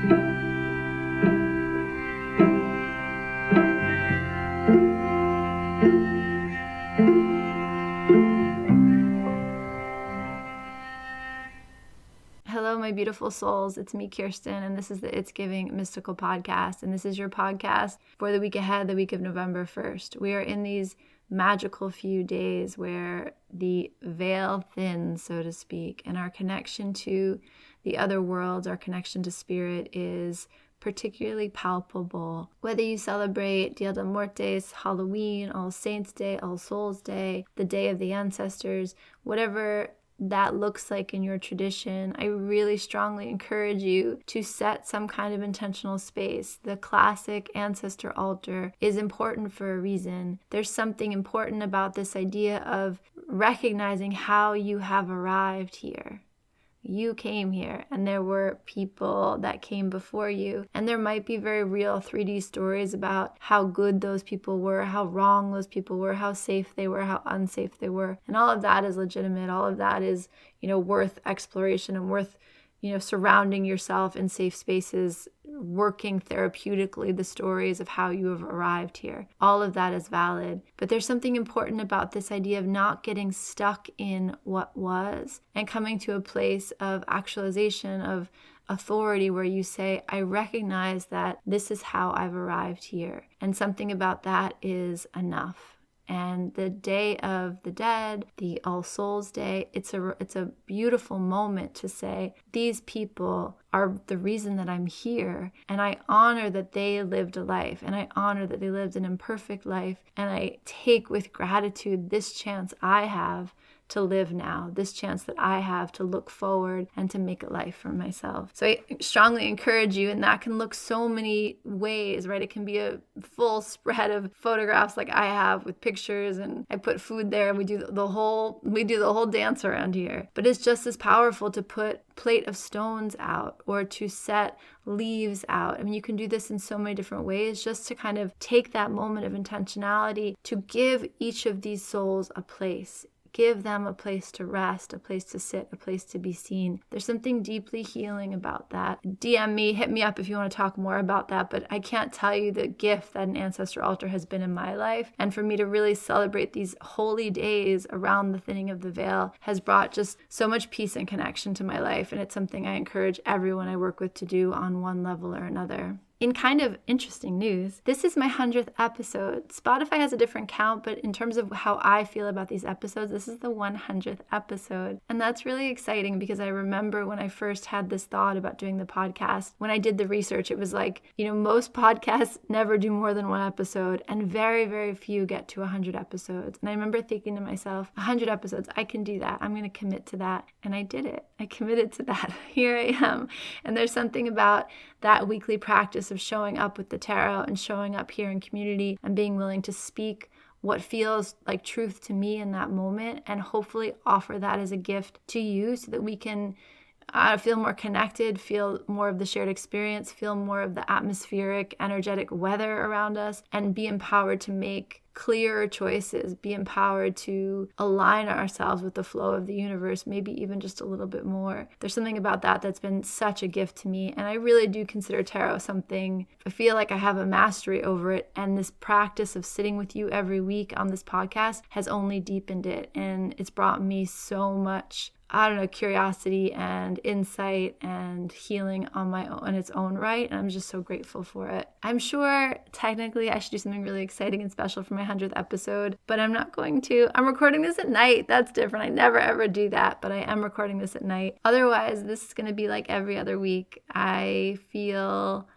Hello, my beautiful souls. It's me, Kirsten, and this is the It's Giving Mystical Podcast. And this is your podcast for the week ahead, the week of November 1st. We are in these magical few days where the veil thins, so to speak, and our connection to the other worlds, our connection to spirit is particularly palpable. Whether you celebrate Dia de Muertes, Halloween, All Saints Day, All Souls Day, the Day of the Ancestors, whatever that looks like in your tradition, I really strongly encourage you to set some kind of intentional space. The classic ancestor altar is important for a reason. There's something important about this idea of recognizing how you have arrived here. You came here and there were people that came before you, and there might be very real 3D stories about how good those people were, how wrong those people were, how safe they were, how unsafe they were. And all of that is legitimate. All of that is, worth exploration and worth, surrounding yourself in safe spaces, working therapeutically the stories of how you have arrived here. All of that is valid. But there's something important about this idea of not getting stuck in what was and coming to a place of actualization, of authority, where you say, I recognize that this is how I've arrived here. And something about that is enough. And the Day of the Dead, the All Souls Day, it's a beautiful moment to say, these people are the reason that I'm here, and I honor that they lived a life, and I honor that they lived an imperfect life, and I take with gratitude this chance I have to live now, this chance that I have to look forward and to make a life for myself. So I strongly encourage you, and that can look so many ways, right? It can be a full spread of photographs like I have with pictures, and I put food there, and we do the whole dance around here. But it's just as powerful to put plate of stones out or to set leaves out. I mean, you can do this in so many different ways, just to kind of take that moment of intentionality to give each of these souls a place. Give them a place to rest, a place to sit, a place to be seen. There's something deeply healing about that. DM me, hit me up if you want to talk more about that, but I can't tell you the gift that an ancestor altar has been in my life. And for me to really celebrate these holy days around the thinning of the veil has brought just so much peace and connection to my life. And it's something I encourage everyone I work with to do on one level or another. In kind of interesting news, this is my 100th episode. Spotify has a different count, but in terms of how I feel about these episodes, this is the 100th episode. And that's really exciting because I remember when I first had this thought about doing the podcast, when I did the research, it was like, most podcasts never do more than one episode, and very, very few get to 100 episodes. And I remember thinking to myself, 100 episodes, I can do that. I'm going to commit to that. And I did it. I committed to that. Here I am. And there's something about that weekly practice of showing up with the tarot and showing up here in community and being willing to speak what feels like truth to me in that moment, and hopefully offer that as a gift to you so that we can feel more connected, feel more of the shared experience, feel more of the atmospheric, energetic weather around us, and be empowered to make clearer choices, be empowered to align ourselves with the flow of the universe, maybe even just a little bit more. There's something about that that's been such a gift to me, and I really do consider tarot something, I feel like I have a mastery over it, and this practice of sitting with you every week on this podcast has only deepened it, and it's brought me so much curiosity and insight and healing on my own, in its own right. And I'm just so grateful for it. I'm sure technically I should do something really exciting and special for my 100th episode, but I'm not going to. I'm recording this at night. That's different. I never ever do that, but I am recording this at night. Otherwise, this is going to be like every other week. I feel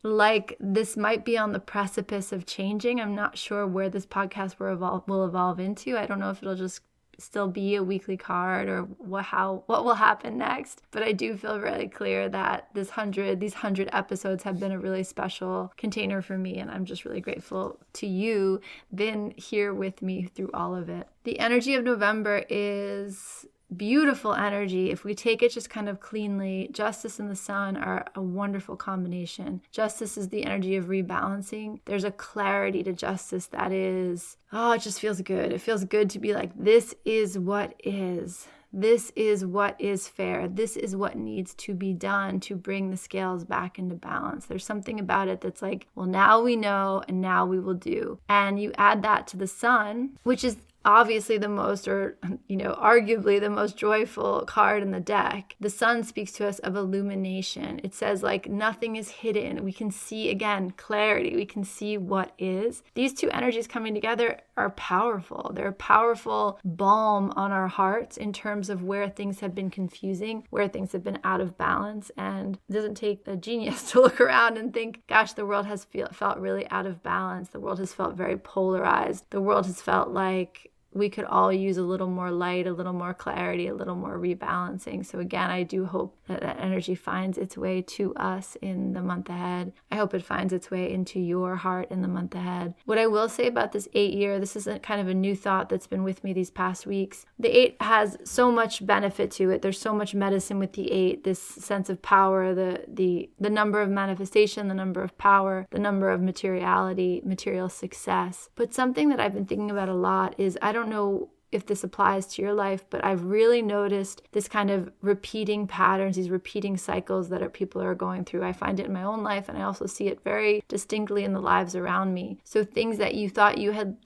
like this might be on the precipice of changing. I'm not sure where this podcast will evolve into. I don't know if it'll just still be a weekly card or what will happen next. But I do feel really clear that these 100 episodes have been a really special container for me, and I'm just really grateful to you been here with me through all of it. The energy of November is beautiful energy. If we take it just kind of cleanly, justice and the sun are a wonderful combination. Justice is the energy of rebalancing. There's a clarity to justice that is, it just feels good. It feels good to be like, this is what is. this is what is fair. This is what needs to be done to bring the scales back into balance. There's something about it that's like, well, now we know and now we will do. And you add that to the sun, which is obviously the most, or, arguably the most joyful card in the deck. The sun speaks to us of illumination. It says like nothing is hidden. We can see, again, clarity. We can see what is. These two energies coming together are powerful. They're a powerful balm on our hearts in terms of where things have been confusing, where things have been out of balance. And it doesn't take a genius to look around and think, gosh, the world has felt really out of balance. The world has felt very polarized. The world has felt like we could all use a little more light, a little more clarity, a little more rebalancing. So again, I do hope that that energy finds its way to us in the month ahead. I hope it finds its way into your heart in the month ahead. What I will say about this 8 year, this is kind of a new thought that's been with me these past weeks. The 8 has so much benefit to it. There's so much medicine with the 8, this sense of power, the number of manifestation, the number of power, the number of materiality, material success. But something that I've been thinking about a lot is, I don't know if this applies to your life, but I've really noticed this kind of repeating patterns, these repeating cycles that people are going through. I find it in my own life, and I also see it very distinctly in the lives around me. So things that you thought you had,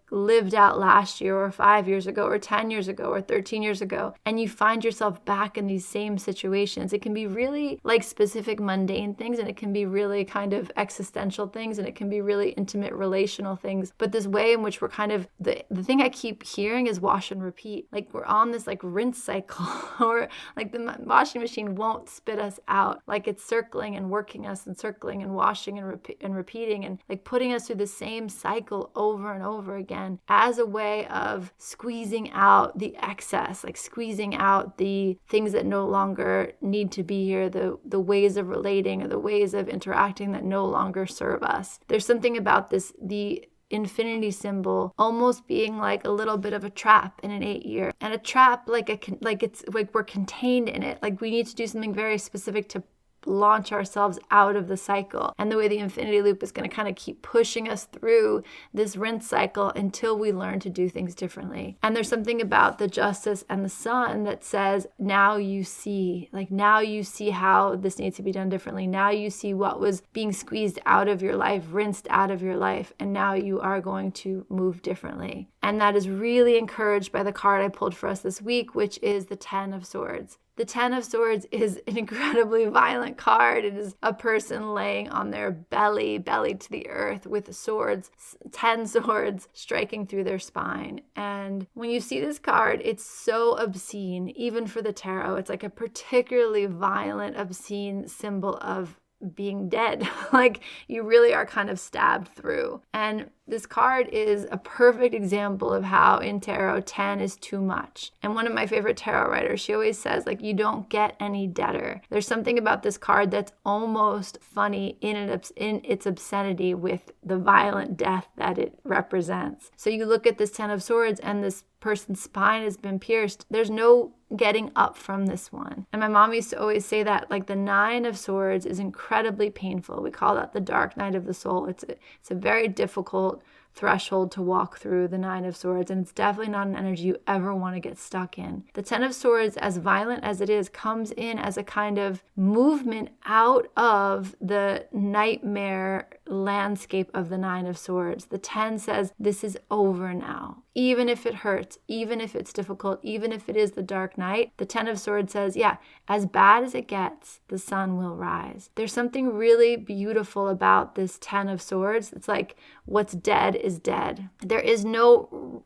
lived out last year or 5 years ago or 10 years ago or 13 years ago, and you find yourself back in these same situations. It can be really like specific mundane things, and it can be really kind of existential things, and it can be really intimate relational things. But this way in which we're kind of, the thing I keep hearing is wash and repeat. Like we're on this like rinse cycle, or like the washing machine won't spit us out. Like it's circling and working us and circling and washing and repeating and like putting us through the same cycle over and over again, as a way of squeezing out the excess, like squeezing out the things that no longer need to be here, the ways of relating or the ways of interacting that no longer serve us. There's something about this, the infinity symbol almost being like a little bit of a trap in an 8 year, and a trap like it's like we're contained in it. Like we need to do something very specific to launch ourselves out of the cycle. And the way the infinity loop is going to kind of keep pushing us through this rinse cycle until we learn to do things differently. And there's something about the justice and the sun that says, now you see how this needs to be done differently. Now you see what was being squeezed out of your life, rinsed out of your life, and now you are going to move differently. And that is really encouraged by the card I pulled for us this week, which is the 10 of Swords. The 10 of Swords is an incredibly violent card. It is a person laying on their belly to the earth with swords, 10 swords striking through their spine. And when you see this card, it's so obscene, even for the tarot. It's like a particularly violent, obscene symbol of being dead. Like you really are kind of stabbed through. And this card is a perfect example of how in tarot 10 is too much. And one of my favorite tarot writers, she always says, like, you don't get any deader. There's something about this card that's almost funny in its obscenity with the violent death that it represents. So you look at this 10 of Swords and this person's spine has been pierced. There's no getting up from this one. And my mom used to always say that, like, the 9 of Swords is incredibly painful. We call that the dark night of the soul. It's a very difficult threshold to walk through, the 9 of Swords, and it's definitely not an energy you ever want to get stuck in. The 10 of Swords, as violent as it is, comes in as a kind of movement out of the nightmare landscape of the 9 of Swords. The 10 says, this is over now. Even if it hurts, even if it's difficult, even if it is the dark night, the 10 of Swords says, yeah, as bad as it gets, the sun will rise. There's something really beautiful about this 10 of Swords. It's like, what's dead is dead. There is no,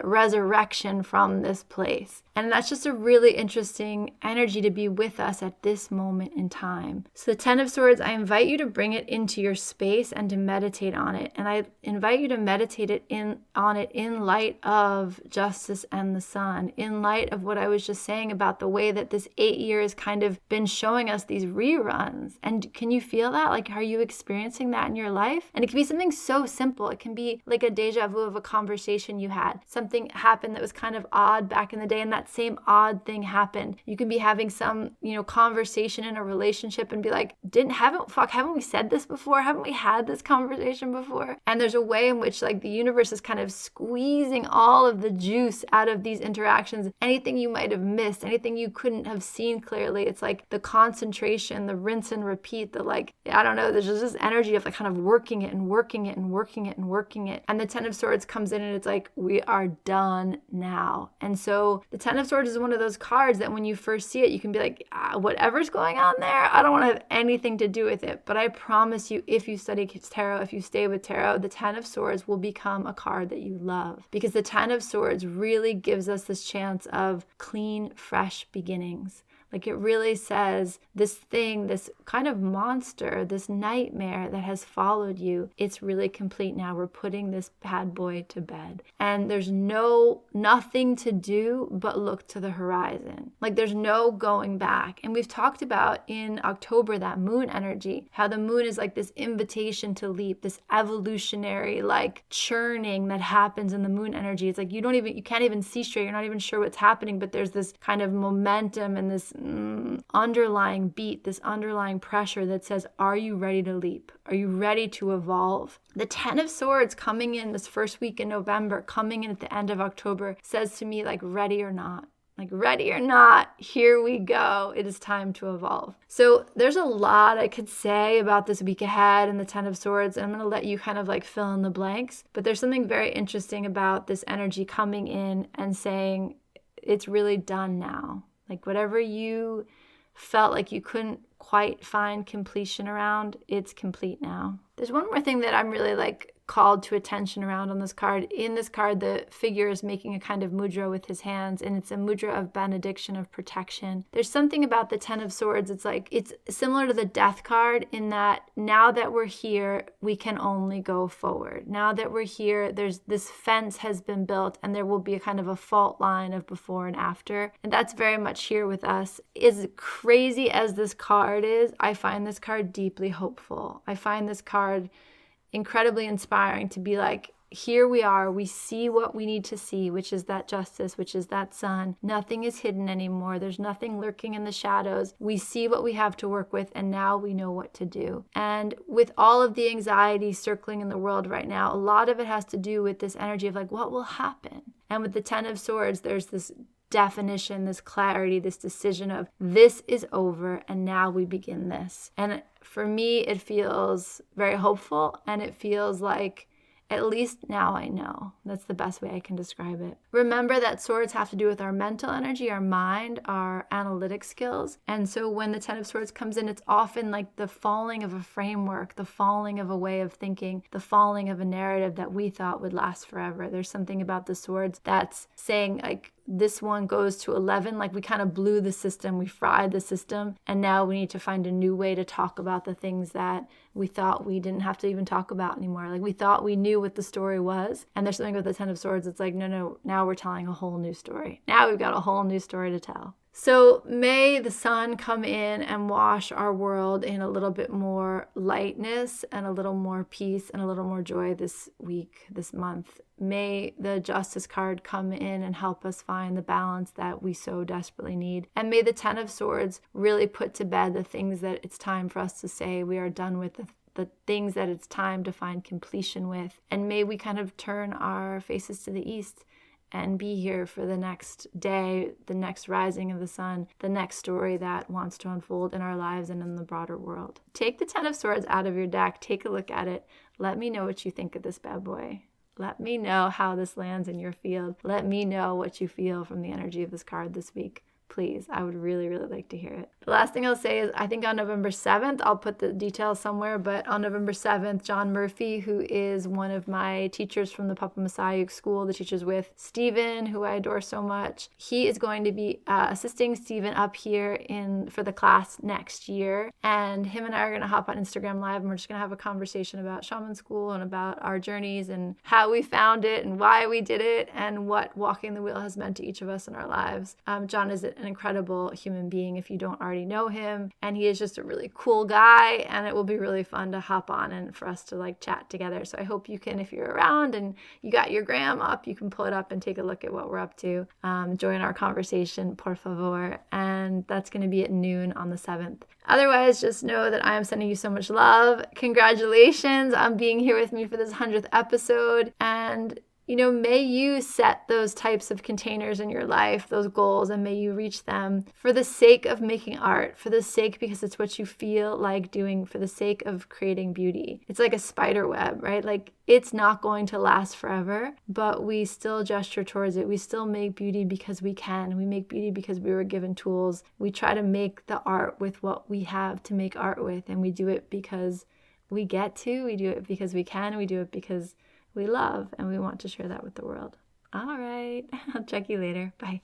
resurrection from this place. And that's just a really interesting energy to be with us at this moment in time. So the 10 of Swords, I invite you to bring it into your space and to meditate on it. And I invite you to meditate on it in light of justice and the sun, in light of what I was just saying about the way that this 8 years has kind of been showing us these reruns. And can you feel that? Like, are you experiencing that in your life? And it can be something so simple. It can be like a deja vu of a conversation you had. Something happened that was kind of odd back in the day, and that same odd thing happened. You can be having some, conversation in a relationship and be like, haven't we said this before? Haven't we had this conversation before? And there's a way in which, like, the universe is kind of squeezing squeezing all of the juice out of these interactions. Anything you might have missed, anything you couldn't have seen clearly, it's like the concentration, the rinse and repeat, the there's just this energy of like kind of working it and working it and working it and working it. And the Ten of Swords comes in and it's like, we are done now. And so the Ten of Swords is one of those cards that when you first see it, you can be like, whatever's going on there, I don't want to have anything to do with it. But I promise you, if you study tarot, if you stay with tarot, the Ten of Swords will become a card that you love, because the Ten of Swords really gives us this chance of clean, fresh beginnings. Like it really says this thing, this kind of monster, this nightmare that has followed you, it's really complete now. We're putting this bad boy to bed. And there's nothing to do but look to the horizon. Like there's no going back. And we've talked about in October, that moon energy, how the moon is like this invitation to leap, this evolutionary like churning that happens in the moon energy. It's like you can't even see straight. You're not even sure what's happening, but there's this kind of momentum and this underlying beat, this underlying pressure that says, are you ready to leap? Are you ready to evolve? The Ten of Swords coming in this first week in November, coming in at the end of October, says to me like, ready or not. Like, ready or not, here we go. It is time to evolve. So there's a lot I could say about this week ahead and the Ten of Swords. And I'm going to let you kind of like fill in the blanks. But there's something very interesting about this energy coming in and saying, it's really done now. Like whatever you felt like you couldn't quite find completion around, it's complete now. There's one more thing that I'm really like called to attention around on this card. In this card, the figure is making a kind of mudra with his hands, and it's a mudra of benediction, of protection. There's something about the Ten of Swords. It's like, it's similar to the Death card in that now that we're here, we can only go forward. Now that we're here, there's this fence has been built, and there will be a kind of a fault line of before and after. And that's very much here with us. As crazy as this card is, I find this card deeply hopeful. I find this card incredibly inspiring to be like, here we are, we see what we need to see, which is that justice, which is that sun. Nothing is hidden anymore. There's nothing lurking in the shadows. We see what we have to work with, and now we know what to do. And with all of the anxiety circling in the world right now, a lot of it has to do with this energy of like, what will happen? And with the Ten of Swords, there's this definition, this clarity, this decision of this is over and now we begin this. And for me, it feels very hopeful, and it feels like at least now I know. That's the best way I can describe it. Remember that swords have to do with our mental energy, our mind, our analytic skills. And so when the Ten of Swords comes in, it's often like the falling of a framework, the falling of a way of thinking, the falling of a narrative that we thought would last forever. There's something about the swords that's saying like, this one goes to 11, like we kind of blew the system, we fried the system, and now we need to find a new way to talk about the things that we thought we didn't have to even talk about anymore. Like we thought we knew what the story was, and there's something with the Ten of Swords, it's like, no, now we're telling a whole new story. Now we've got a whole new story to tell. So may the sun come in and wash our world in a little bit more lightness and a little more peace and a little more joy this week, this month. May the Justice card come in and help us find the balance that we so desperately need. And may the Ten of Swords really put to bed the things that it's time for us to say we are done with, the things that it's time to find completion with. And may we kind of turn our faces to the east and be here for the next day, the next rising of the sun, the next story that wants to unfold in our lives and in the broader world. Take the Ten of Swords out of your deck. Take a look at it. Let me know what you think of this bad boy. Let me know how this lands in your field. Let me know what you feel from the energy of this card this week. Please, I would really, really like to hear it. The last thing I'll say is I think on November 7th, I'll put the details somewhere, but on November 7th, John Murphy, who is one of my teachers from the Papa Messiah School, the teachers with Stephen, who I adore so much, he is going to be assisting Stephen up here for the class next year. And him and I are going to hop on Instagram Live, and we're just going to have a conversation about shaman school and about our journeys and how we found it and why we did it and what walking the wheel has meant to each of us in our lives. John is an incredible human being if you don't already know him, and he is just a really cool guy, and it will be really fun to hop on and for us to like chat together. So I hope you can, if you're around and you got your gram up, you can pull it up and take a look at what we're up to. Join our conversation, por favor. And that's going to be at noon on the 7th. Otherwise, just know that I am sending you so much love. Congratulations on being here with me for this 100th episode, and May you set those types of containers in your life, those goals, and may you reach them for the sake of making art, for the sake because it's what you feel like doing, for the sake of creating beauty. It's like a spider web, right? Like it's not going to last forever, but we still gesture towards it. We still make beauty because we can. We make beauty because we were given tools. We try to make the art with what we have to make art with, and we do it because we get to. We do it because we can. We do it because we love, and we want to share that with the world. All right. I'll check you later. Bye.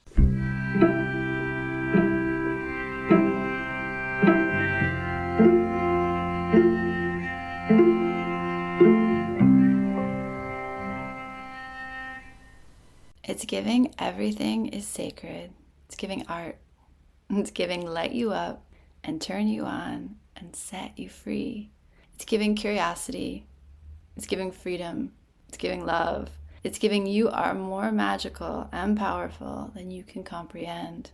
It's giving everything is sacred. It's giving art. It's giving light you up and turn you on and set you free. It's giving curiosity. It's giving freedom. It's giving love. It's giving you are more magical and powerful than you can comprehend.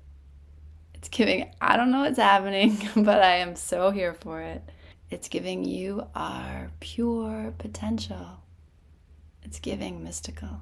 It's giving, I don't know what's happening, but I am so here for it. It's giving you are pure potential. It's giving mystical.